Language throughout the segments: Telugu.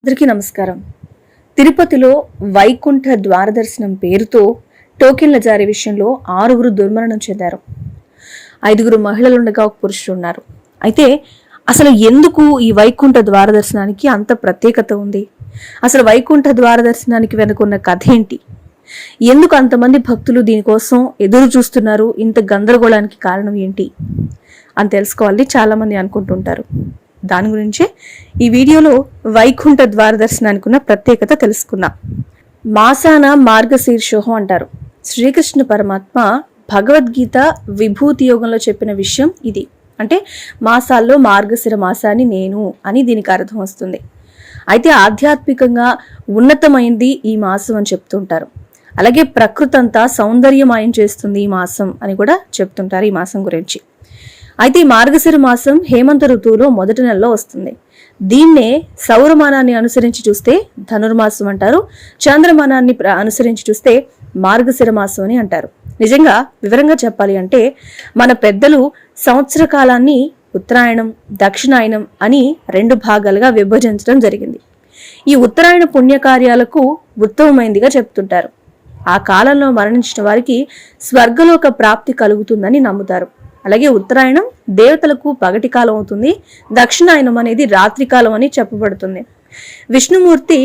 అందరికీ నమస్కారం. తిరుపతిలో వైకుంఠ ద్వారదర్శనం పేరుతో టోకెన్ల జారీ విషయంలో 6 దుర్మరణం చెందారు. 5 మహిళలుండగా ఒక పురుషుడు ఉన్నారు. అయితే అసలు ఎందుకు ఈ వైకుంఠ ద్వారదర్శనానికి అంత ప్రత్యేకత ఉంది? అసలు వైకుంఠ ద్వారదర్శనానికి వెనుకున్న కథ ఏంటి? ఎందుకు అంతమంది భక్తులు దీనికోసం ఎదురు చూస్తున్నారు? ఇంత గందరగోళానికి కారణం ఏంటి అని తెలుసుకోవాలి చాలా మంది అనుకుంటుంటారు. దాని గురించే ఈ వీడియోలో వైకుంఠ ద్వారదర్శనానికి ఉన్న ప్రత్యేకత తెలుసుకుందాం. మాసాన మార్గశీర్షోహం అంటారు. శ్రీకృష్ణ పరమాత్మ భగవద్గీత విభూతి యోగంలో చెప్పిన విషయం ఇది. అంటే మాసాల్లో మార్గశిర మాసాన్ని నేను అని దీనికి అర్థం వస్తుంది. అయితే ఆధ్యాత్మికంగా ఉన్నతమైంది ఈ మాసం అని చెప్తుంటారు. అలాగే ప్రకృతి అంతా సౌందర్యమయం చేస్తుంది ఈ మాసం అని కూడా చెప్తుంటారు ఈ మాసం గురించి. అయితే ఈ మార్గశిర మాసం హేమంత ఋతువులో మొదటి నెలలో వస్తుంది. దీన్నే సౌరమానాన్ని అనుసరించి చూస్తే ధనుర్మాసం అంటారు. చంద్రమానాన్ని అనుసరించి చూస్తే మార్గశిర మాసం అని అంటారు. నిజంగా వివరంగా చెప్పాలి అంటే మన పెద్దలు సంవత్సర కాలాన్ని ఉత్తరాయణం, దక్షిణాయనం అని 2 భాగాలుగా విభజించడం జరిగింది. ఈ ఉత్తరాయణ పుణ్యకార్యాలకు ఉత్తమమైందిగా చెప్తుంటారు. ఆ కాలంలో మరణించిన వారికి స్వర్గలోక ప్రాప్తి కలుగుతుందని నమ్ముతారు. అలాగే ఉత్తరాయణం దేవతలకు పగటి కాలం అవుతుంది, దక్షిణాయనం అనేది రాత్రి కాలం అని చెప్పబడుతుంది. విష్ణుమూర్తి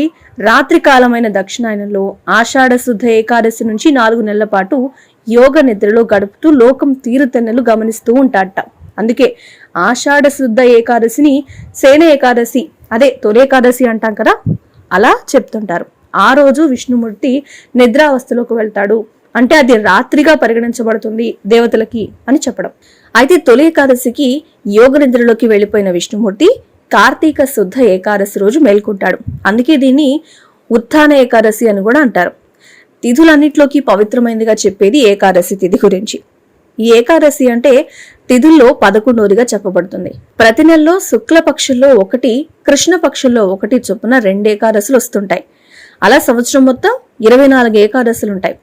రాత్రి కాలమైన దక్షిణాయనంలో ఆషాఢ శుద్ధ ఏకాదశి నుంచి 4 నెలల పాటు యోగ నిద్రలో గడుపుతూ లోకం తీరుతెన్నెలు గమనిస్తూ ఉంటాడట. అందుకే ఆషాఢ శుద్ధ ఏకాదశిని సేన ఏకాదశి, అదే తొలి ఏకాదశి అంటాం కదా, అలా చెప్తుంటారు. ఆ రోజు విష్ణుమూర్తి నిద్రావస్థలోకి వెళ్తాడు. అంటే అది రాత్రిగా పరిగణించబడుతుంది దేవతలకి అని చెప్పడం. అయితే తొలి ఏకాదశికి యోగ నిద్రలోకి వెళ్లిపోయిన విష్ణుమూర్తి కార్తీక శుద్ధ ఏకాదశి రోజు మేల్కొంటాడు. అందుకే దీన్ని ఉత్థాన ఏకాదశి అని కూడా అంటారు. తిథులన్నిట్లోకి పవిత్రమైనదిగా చెప్పేది ఏకాదశి తిథి గురించి. ఈ ఏకాదశి అంటే తిథుల్లో 11వదిగా చెప్పబడుతుంది. ప్రతి నెలలో శుక్ల పక్షుల్లో 1, కృష్ణ పక్షుల్లో 1 చొప్పున 2 ఏకాదశులు వస్తుంటాయి. అలా సంవత్సరం మొత్తం 24 ఏకాదశులుంటాయి.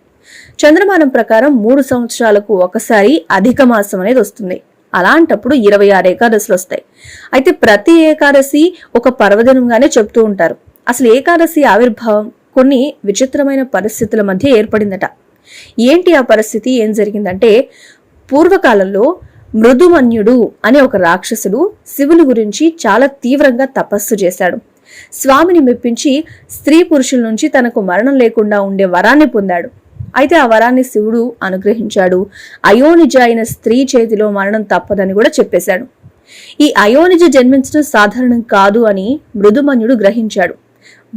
చంద్రమానం ప్రకారం 3 సంవత్సరాలకు ఒకసారి అధిక మాసం అనేది వస్తుంది. అలాంటప్పుడు 26 ఏకాదశులు వస్తాయి. అయితే ప్రతి ఏకాదశి ఒక పర్వదినంగానే చెప్తూ ఉంటారు. అసలు ఏకాదశి ఆవిర్భావం కొన్ని విచిత్రమైన పరిస్థితుల మధ్య ఏర్పడిందట. ఏంటి ఆ పరిస్థితి? ఏం జరిగిందంటే పూర్వకాలంలో మృదుమన్యుడు అనే ఒక రాక్షసుడు శివుని గురించి చాలా తీవ్రంగా తపస్సు చేశాడు. స్వామిని మెప్పించి స్త్రీ పురుషుల నుంచి తనకు మరణం లేకుండా ఉండే వరాన్ని పొందాడు. అయితే ఆ వరాన్ని శివుడు అనుగ్రహించాడు. అయోనిజ అయిన స్త్రీ చేతిలో మరణం తప్పదని కూడా చెప్పేశాడు. ఈ అయోనిజ జన్మించడం సాధారణం కాదు అని మృదుమన్యుడు గ్రహించాడు.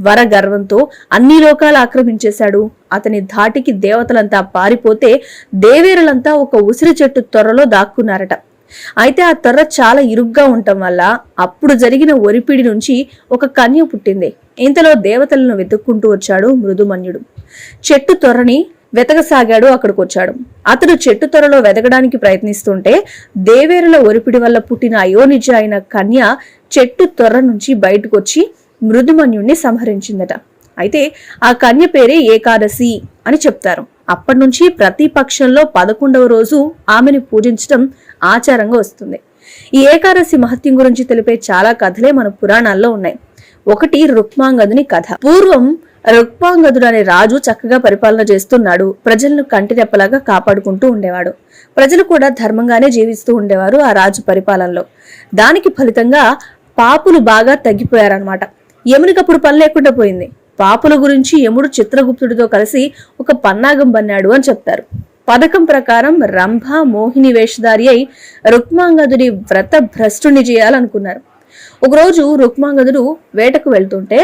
వర గర్వంతో అన్ని లోకాలు ఆక్రమించేశాడు. అతని ధాటికి దేవతలంతా పారిపోతే దేవేరులంతా ఒక ఉసిరి చెట్టు తొర్రలో దాక్కున్నారట. అయితే ఆ తొర్ర చాలా ఇరుగ్గా ఉండటం వల్ల అప్పుడు జరిగిన ఒరిపిడి నుంచి ఒక కన్య పుట్టింది. ఇంతలో దేవతలను వెతుక్కుంటూ వచ్చాడు మృదుమన్యుడు. చెట్టు తొర్రని వెతకసాగాడు. అక్కడికి వచ్చాడు. అతడు చెట్టు తొర్రలో వెతకడానికి ప్రయత్నిస్తుంటే దేవేరుల ఒరిపిడి వల్ల పుట్టిన అయోనిజ అయిన కన్య చెట్టు తొర్ర నుంచి బయటకు వచ్చి మృదుమన్యుణ్ణి సంహరించిందట. అయితే ఆ కన్య పేరే ఏకాదశి అని చెప్తారు. అప్పటి నుంచి ప్రతి పక్షంలో 11వ రోజు ఆమెను పూజించడం ఆచారంగా వస్తుంది. ఈ ఏకాదశి మహత్యం గురించి తెలిపే చాలా కథలే మన పురాణాల్లో ఉన్నాయి. ఒకటి రుక్మాంగదుని కథ. పూర్వం రుక్మాంగదుడు అనే రాజు చక్కగా పరిపాలన చేస్తున్నాడు. ప్రజలను కంటిరెప్పలాగా కాపాడుకుంటూ ఉండేవాడు. ప్రజలు కూడా ధర్మంగానే జీవిస్తూ ఉండేవారు ఆ రాజు పరిపాలనలో. దానికి ఫలితంగా పాపులు బాగా తగ్గిపోయారనమాట. యమునికప్పుడు పని లేకుండా పోయింది. పాపుల గురించి యముడు చిత్రగుప్తుడితో కలిసి ఒక పన్నాగం బన్నాడు అని చెప్తారు. పథకం ప్రకారం రంభ మోహిని వేషధారి అయి రుక్మాంగదుడి వ్రత భ్రష్టుని చేయాలనుకున్నారు. ఒకరోజు రుక్మాంగదుడు వేటకు వెళ్తుంటే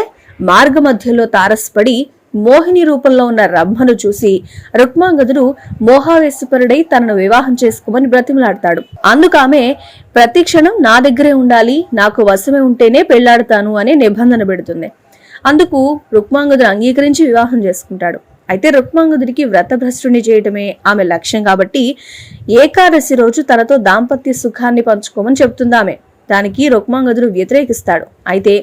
మార్గ మధ్యలో తారసపడి మోహిని రూపంలో ఉన్న రంభను చూసి రుక్మాంగదుడు మోహావేశపరుడై తనను వివాహం చేసుకోమని బ్రతిమలాడతాడు. అందుకామె ప్రతి క్షణం నా దగ్గరే ఉండాలి, నాకు వశమే ఉంటేనే పెళ్లాడతాను అనే నిబంధన పెడుతుంది. అందుకు రుక్మాంగదుడు అంగీకరించి వివాహం చేసుకుంటాడు. అయితే రుక్మాంగదుడికి వ్రతభ్రష్టుని చేయటమే ఆమె లక్ష్యం కాబట్టి ఏకాదశి రోజు తనతో దాంపత్య సుఖాన్ని పంచుకోమని చెప్తుంది ఆమె. దానికి రుక్మాంగదుడు వ్యతిరేకిస్తాడు. అయితే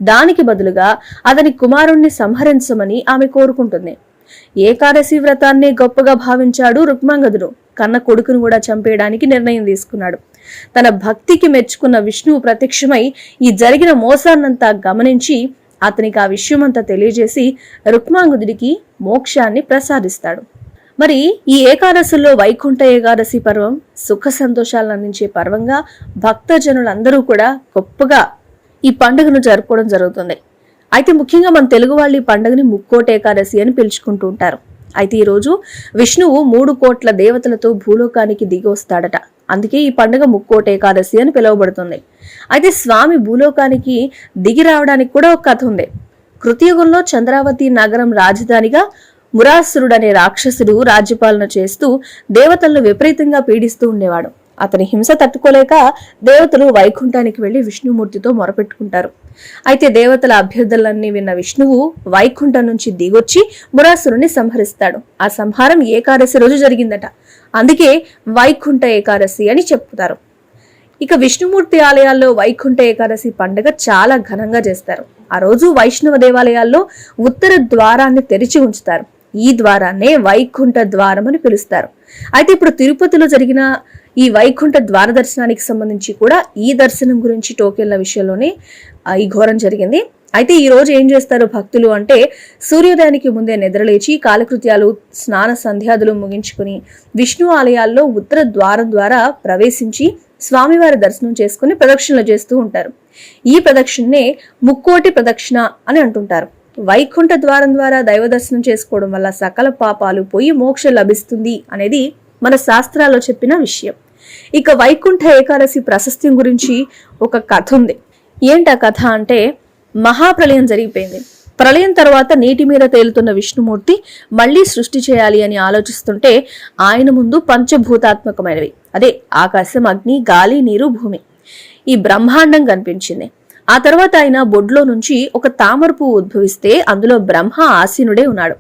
దానికి బదులుగా అతని కుమారుణ్ణి సంహరించమని ఆమె కోరుకుంటుంది. ఏకాదశి వ్రతాన్ని గొప్పగా భావించాడు రుక్మాంగదుడు. కన్న కొడుకును కూడా చంపేయడానికి నిర్ణయం తీసుకున్నాడు. తన భక్తికి మెచ్చుకున్న విష్ణువు ప్రత్యక్షమై ఈ జరిగిన మోసాన్నంతా గమనించి అతనికి ఆ విషయమంతా తెలియజేసి రుక్మాంగదుడికి మోక్షాన్ని ప్రసాదిస్తాడు. మరి ఈ ఏకాదశుల్లో వైకుంఠ ఏకాదశి పర్వం సుఖ సంతోషాలను అందించే పర్వంగా భక్తజనులందరూ కూడా గొప్పగా ఈ పండుగను జరుపుకోవడం జరుగుతుంది. అయితే ముఖ్యంగా మన తెలుగు వాళ్ళు ఈ పండుగని ముక్కోటి ఏకాదశి అని పిలుచుకుంటూ ఉంటారు. అయితే ఈరోజు విష్ణువు 3 కోట్ల దేవతలతో భూలోకానికి దిగి వస్తాడట. అందుకే ఈ పండుగ ముక్కోటి ఏకాదశి అని పిలువబడుతుంది. అయితే స్వామి భూలోకానికి దిగి రావడానికి కూడా ఒక కథ ఉంది. కృతయుగంలో చంద్రావతి నగరం రాజధానిగా మురాసురుడు అనే రాక్షసుడు రాజ్యపాలన చేస్తూ దేవతలను విపరీతంగా పీడిస్తూ ఉండేవాడు. అతని హింస తట్టుకోలేక దేవతలు వైకుంఠానికి వెళ్లి విష్ణుమూర్తితో మొరపెట్టుకుంటారు. అయితే దేవతల అభ్యర్థులన్నీ విన్న విష్ణువు వైకుంఠం నుంచి దిగొచ్చి మురాసురుని సంహరిస్తాడు. ఆ సంహారం ఏకాదశి రోజు జరిగిందట. అందుకే వైకుంఠ ఏకాదశి అని చెప్పుతారు. ఇక విష్ణుమూర్తి ఆలయాల్లో వైకుంఠ ఏకాదశి పండుగ చాలా ఘనంగా చేస్తారు. ఆ రోజు వైష్ణవ దేవాలయాల్లో ఉత్తర ద్వారాన్ని తెరిచి ఉంచుతారు. ఈ ద్వారాన్నే వైకుంఠ ద్వారం అని పిలుస్తారు. అయితే ఇప్పుడు తిరుపతిలో జరిగిన ఈ వైకుంఠ ద్వార దర్శనానికి సంబంధించి కూడా ఈ దర్శనం గురించి టోకెన్ల విషయంలోనే ఈ ఘోరం జరిగింది. అయితే ఈ రోజు ఏం చేస్తారు భక్తులు అంటే, సూర్యోదయానికి ముందే నిద్రలేచి కాలకృత్యాలు స్నాన సంధ్యాదులు ముగించుకుని విష్ణు ఆలయాల్లో ఉత్తర ద్వారం ద్వారా ప్రవేశించి స్వామివారి దర్శనం చేసుకుని ప్రదక్షిణలు చేస్తూ ఉంటారు. ఈ ప్రదక్షిణనే ముక్కోటి ప్రదక్షిణ అని అంటుంటారు. వైకుంఠ ద్వారం ద్వారా దైవ దర్శనం చేసుకోవడం వల్ల సకల పాపాలు పోయి మోక్షం లభిస్తుంది అనేది మన శాస్త్రాల్లో చెప్పిన విషయం. ఇక వైకుంఠ ఏకాదశి ప్రశస్త్యం గురించి ఒక కథ ఉంది. ఏంటా కథ అంటే, మహాప్రళయం జరిగిపోయింది. ప్రళయం తర్వాత నీటి మీద తేలుతున్న విష్ణుమూర్తి మళ్లీ సృష్టి చేయాలి అని ఆలోచిస్తుంటే ఆయన ముందు పంచభూతాత్మకమైనవి, అదే ఆకాశం, అగ్ని, గాలి, నీరు, భూమి, ఈ బ్రహ్మాండం కనిపించింది. ఆ తర్వాత ఆయన బొడ్లో నుంచి ఒక తామర పువ్వు ఉద్భవిస్తే అందులో బ్రహ్మ ఆసీనుడే ఉన్నాడు.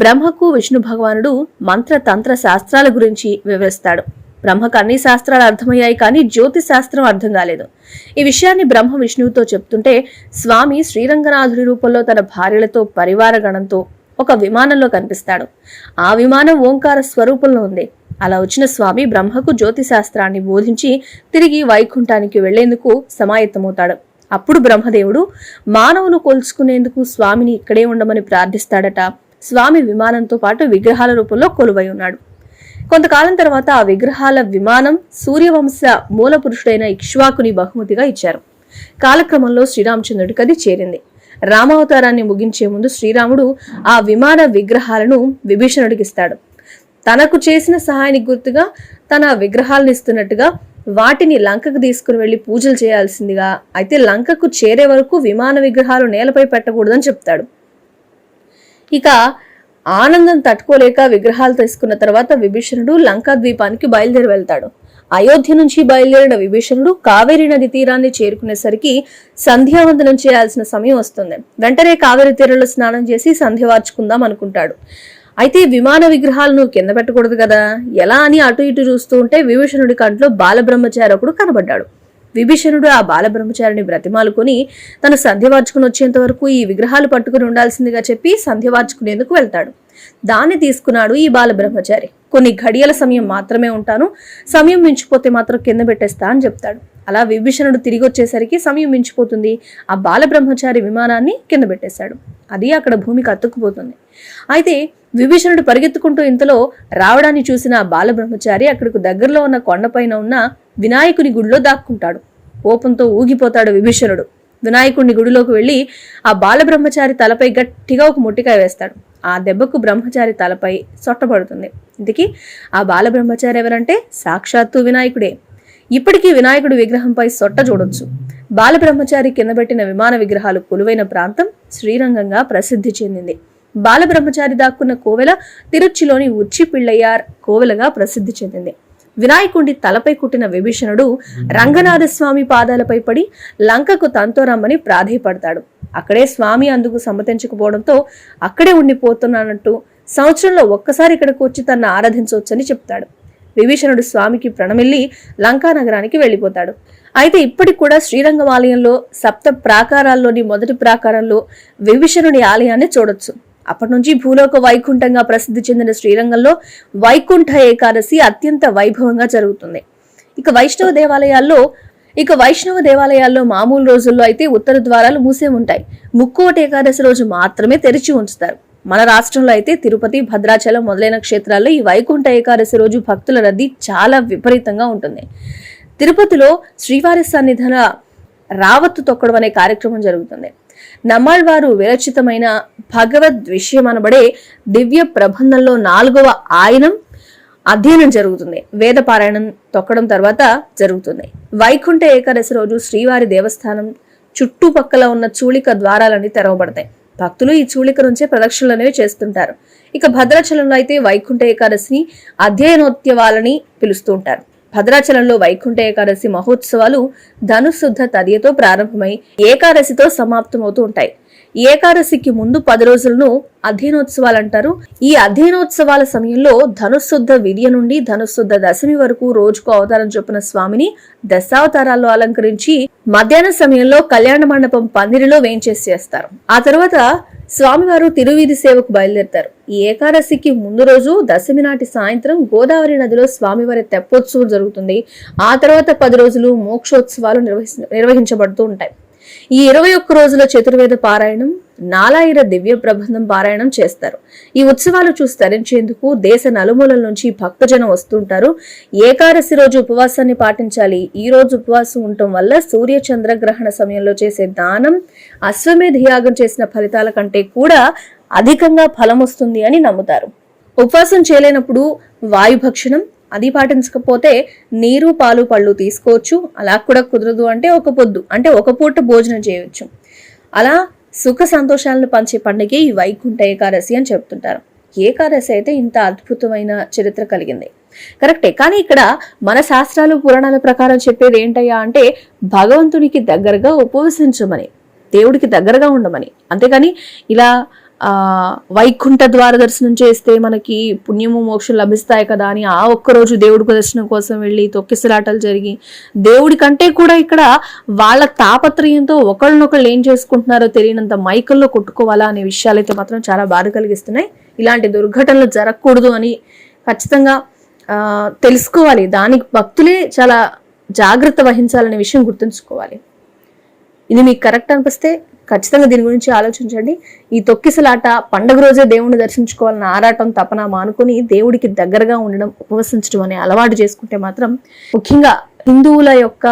బ్రహ్మకు విష్ణు భగవానుడు మంత్ర తంత్ర శాస్త్రాల గురించి వివరిస్తాడు. బ్రహ్మకు అన్ని శాస్త్రాలు అర్థమయ్యాయి, కానీ జ్యోతిష్ శాస్త్రం అర్థం కాలేదు. ఈ విషయాన్ని బ్రహ్మ విష్ణువుతో చెప్తుంటే స్వామి శ్రీరంగనాథుడి రూపంలో తన భార్యలతో పరివార గణంతో ఒక విమానంలో కనిపిస్తాడు. ఆ విమానం ఓంకార స్వరూపంలో ఉంది. అలా వచ్చిన స్వామి బ్రహ్మకు జ్యోతిశాస్త్రాన్ని బోధించి తిరిగి వైకుంఠానికి వెళ్లేందుకు సమాయత్తమవుతాడు. అప్పుడు బ్రహ్మదేవుడు మానవులు కొలుచుకునేందుకు స్వామిని ఇక్కడే ఉండమని ప్రార్థిస్తాడట. స్వామి విమానంతో పాటు విగ్రహాల రూపంలో కొలువై ఉన్నాడు. కొంతకాలం తర్వాత ఆ విగ్రహాల విమానం సూర్యవంశ మూల పురుషుడైన ఇక్ష్వాకుని బహుమతిగా ఇచ్చారు. కాలక్రమంలో శ్రీరామచంద్రుడికి అది చేరింది. రామావతారాన్ని ముగించే ముందు శ్రీరాముడు ఆ విమాన విగ్రహాలను విభీషణుడికి ఇస్తాడు. తనకు చేసిన సహాయానికి గుర్తుగా తన విగ్రహాలను ఇస్తున్నట్టుగా వాటిని లంకకు తీసుకుని వెళ్లి పూజలు చేయాల్సిందిగా, అయితే లంకకు చేరే వరకు విమాన విగ్రహాలు నేలపై పెట్టకూడదని చెప్తాడు. ఇక ఆనందం తట్టుకోలేక విగ్రహాలు తీసుకున్న తర్వాత విభీషణుడు లంకా ద్వీపానికి బయలుదేరి వెళ్తాడు. అయోధ్య నుంచి బయలుదేరిన విభీషణుడు కావేరీ నది తీరాన్ని చేరుకునేసరికి సంధ్యావందనం చేయాల్సిన సమయం వస్తుంది. వెంటనే కావేరీ తీరంలో స్నానం చేసి సంధ్య వార్చుకుందాం అనుకుంటాడు. అయితే విమాన విగ్రహాలను కింద పెట్టకూడదు కదా, ఎలా అని అటు ఇటు చూస్తూ ఉంటే విభీషణుడి కంట్లో బాలబ్రహ్మచారి ఒకడు కనబడ్డాడు. విభీషణుడు ఆ బాలబ్రహ్మచారిని బ్రతిమాలుకొని తను సంధ్య వార్చుకుని వచ్చేంత వరకు ఈ విగ్రహాలు పట్టుకుని ఉండాల్సిందిగా చెప్పి సంధ్య వార్చుకునేందుకు వెళ్తాడు. దాన్ని తీసుకున్నాడు ఈ బాలబ్రహ్మచారి. కొన్ని ఘడియల సమయం మాత్రమే ఉంటాను, సమయం మించిపోతే మాత్రం కింద పెట్టేస్తా అని చెప్తాడు. అలా విభీషణుడు తిరిగి వచ్చేసరికి సమయం మించిపోతుంది. ఆ బాలబ్రహ్మచారి విమానాన్ని కింద పెట్టేశాడు. అది అక్కడ భూమికి అతుక్కుపోతుంది. అయితే విభీషణుడు పరిగెత్తుకుంటూ ఇంతలో రావడాన్ని చూసిన ఆ బాలబ్రహ్మచారి అక్కడికి దగ్గరలో ఉన్న కొండపైన ఉన్న వినాయకుని గుడిలో దాక్కుంటాడు. కోపంతో ఊగిపోతాడు విభీషణుడు. వినాయకుడిని గుడిలోకి వెళ్లి ఆ బాలబ్రహ్మచారి తలపై గట్టిగా ఒక మొట్టికాయ వేస్తాడు. ఆ దెబ్బకు బ్రహ్మచారి తలపై సొట్టపడుతుంది. ఇందుకీ ఆ బాలబ్రహ్మచారి ఎవరంటే సాక్షాత్తు వినాయకుడే. ఇప్పటికీ వినాయకుడి విగ్రహంపై సొట్ట చూడొచ్చు. బాలబ్రహ్మచారి కింద పెట్టిన విమాన విగ్రహాలు కొలువైన ప్రాంతం శ్రీరంగంగా ప్రసిద్ధి చెందింది. బాలబ్రహ్మచారి దాక్కున్న కోవెల తిరుచిలోని ఉచ్చి పిళ్ళయ్యార్ కోవెలగా ప్రసిద్ధి చెందింది. వినాయకుడి తలపై కుట్టిన విభీషణుడు రంగనాథస్వామి పాదాలపై పడి లంకకు తనతో రమ్మని ప్రాధేయపడతాడు. అక్కడే స్వామి అందుకు సమ్మతించకపోవడంతో అక్కడే ఉండిపోతున్నానంటూ సంవత్సరంలో ఒక్కసారి ఇక్కడికి వచ్చి తనను ఆరాధించవచ్చని చెప్తాడు. విభీషణుడు స్వామికి ప్రణమిల్లి లంకా నగరానికి వెళ్లిపోతాడు. అయితే ఇప్పటికి కూడా శ్రీరంగం ఆలయంలో సప్త ప్రాకారాల్లోని మొదటి ప్రాకారంలో విభీషణుడి ఆలయాన్ని చూడొచ్చు. అప్పటి నుంచి భూలోక వైకుంఠంగా ప్రసిద్ధి చెందిన శ్రీరంగంలో వైకుంఠ ఏకాదశి అత్యంత వైభవంగా జరుగుతుంది. ఇక వైష్ణవ దేవాలయాల్లో ఇక వైష్ణవ దేవాలయాల్లో మామూలు రోజుల్లో అయితే ఉత్తర ద్వారాలు మూసే ఉంటాయి. ముక్కోటి ఏకాదశి రోజు మాత్రమే తెరిచి ఉంచుతారు. మన రాష్ట్రంలో అయితే తిరుపతి, భద్రాచలం మొదలైన క్షేత్రాల్లో ఈ వైకుంఠ ఏకాదశి రోజు భక్తుల రద్దీ చాలా విపరీతంగా ఉంటుంది. తిరుపతిలో శ్రీవారి సన్నిధాన రావత్తు తొక్కడం అనే కార్యక్రమం జరుగుతుంది. నమ్మాళ్వారు విరచితమైన భగవద్ విషయం అనబడే దివ్య ప్రబంధంలో 4వ ఆయనం అధ్యయనం జరుగుతుంది. వేద పారాయణం తొక్కడం తర్వాత జరుగుతుంది. వైకుంఠ ఏకాదశి రోజు శ్రీవారి దేవస్థానం చుట్టుపక్కల ఉన్న చూళిక ద్వారాలన్నీ తెరవబడతాయి. భక్తులు ఈ చూళిక నుంచే ప్రదక్షిణలు అనేవి చేస్తుంటారు. ఇక భద్రాచలంలో అయితే వైకుంఠ ఏకాదశిని అధ్యయనోత్సవాలని పిలుస్తూ ఉంటారు. భద్రాచలంలో వైకుంఠ ఏకాదశి మహోత్సవాలు ధనుశుద్ధ తదియతో ప్రారంభమై ఏకాదశితో సమాప్తమవుతూ ఉంటాయి. ఏకాదశికి ముందు 10 రోజులను అధ్యయనోత్సవాలు అంటారు. ఈ అధ్యయనోత్సవాల సమయంలో ధనుశుద్ధ విద్య నుండి ధనుశుద్ధ దశమి వరకు రోజుకు అవతారం చొప్పున స్వామిని దశావతారాల్లో అలంకరించి మధ్యాహ్న సమయంలో కళ్యాణ మండపం పందిరిలో వేంచేసి చేస్తారు. ఆ తర్వాత స్వామివారు తిరువీధి సేవకు బయలుదేరుతారు. ఈ ఏకాదశికి ముందు రోజు దశమి నాటి సాయంత్రం గోదావరి నదిలో స్వామివారి తెప్పోత్సవం జరుగుతుంది. ఆ తర్వాత 10 రోజులు మోక్షోత్సవాలు నిర్వహించబడుతూ ఉంటాయి. ఈ 21 రోజుల చతుర్వేద పారాయణం, నాలాయిర దివ్య ప్రబంధం పారాయణం చేస్తారు. ఈ ఉత్సవాలు చూసి తరించేందుకు దేశ నలుమూలల నుంచి భక్తజనం వస్తుంటారు. ఏకాదశి రోజు ఉపవాసాన్ని పాటించాలి. ఈ రోజు ఉపవాసం ఉండటం వల్ల సూర్య చంద్రగ్రహణ సమయంలో చేసే దానం, అశ్వమేధ యాగం చేసిన ఫలితాల కంటే కూడా అధికంగా ఫలం వస్తుంది అని నమ్ముతారు. ఉపవాసం చేయలేనప్పుడు వాయుభక్షణం, అది పాటించకపోతే నీరు, పాలు, పళ్ళు తీసుకోవచ్చు. అలా కూడా కుదరదు అంటే ఒక పొద్దు, అంటే ఒక పూట భోజనం చేయవచ్చు. అలా సుఖ సంతోషాలను పంచే పండుగే ఈ వైకుంఠ ఏకాదశి అని చెప్తుంటారు. ఏకాదశి అయితే ఇంత అద్భుతమైన చరిత్ర కలిగింది, కరెక్టే. కానీ ఇక్కడ మన శాస్త్రాలు, పురాణాల ప్రకారం చెప్పేది ఏంటయ్యా అంటే భగవంతునికి దగ్గరగా ఉపవసించమని, దేవుడికి దగ్గరగా ఉండమని. అంతేగాని ఇలా వైకుంఠ ద్వార దర్శనం చేస్తే మనకి పుణ్యము, మోక్షం లభిస్తాయి కదా అని ఆ ఒక్కరోజు దేవుడి దర్శనం కోసం వెళ్ళి తొక్కిసలాటలు జరిగి దేవుడి కంటే కూడా ఇక్కడ వాళ్ళ తాపత్రయంతో ఒకళ్ళనొకళ్ళు ఏం చేసుకుంటున్నారో తెలియనంత మైకల్లో కొట్టుకోవాలా అనే విషయాలైతే మాత్రం చాలా బాధ కలిగిస్తున్నాయి. ఇలాంటి దుర్ఘటనలు జరగకూడదు అని ఖచ్చితంగా తెలుసుకోవాలి. దానికి భక్తులే చాలా జాగ్రత్త వహించాలనే విషయం గుర్తుంచుకోవాలి. ఇది మీకు కరెక్ట్ అనిపిస్తే ఖచ్చితంగా దీని గురించి ఆలోచించండి. ఈ తొక్కిసలాట పండుగ రోజే దేవుణ్ణి దర్శించుకోవాలన్న ఆరాటం, తపన మానుకొని దేవుడికి దగ్గరగా ఉండడం, ఉపవసించడం అనే అలవాటు చేసుకుంటే మాత్రం ముఖ్యంగా హిందువుల యొక్క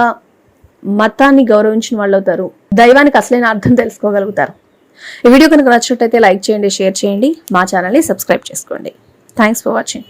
మతాన్ని గౌరవించిన వాళ్ళు అవుతారు. దైవానికి అసలైన అర్థం తెలుసుకోగలుగుతారు. ఈ వీడియో కనుక నచ్చినట్లయితే లైక్ చేయండి, షేర్ చేయండి, మా ఛానల్ని సబ్స్క్రైబ్ చేసుకోండి. Thanks for watching.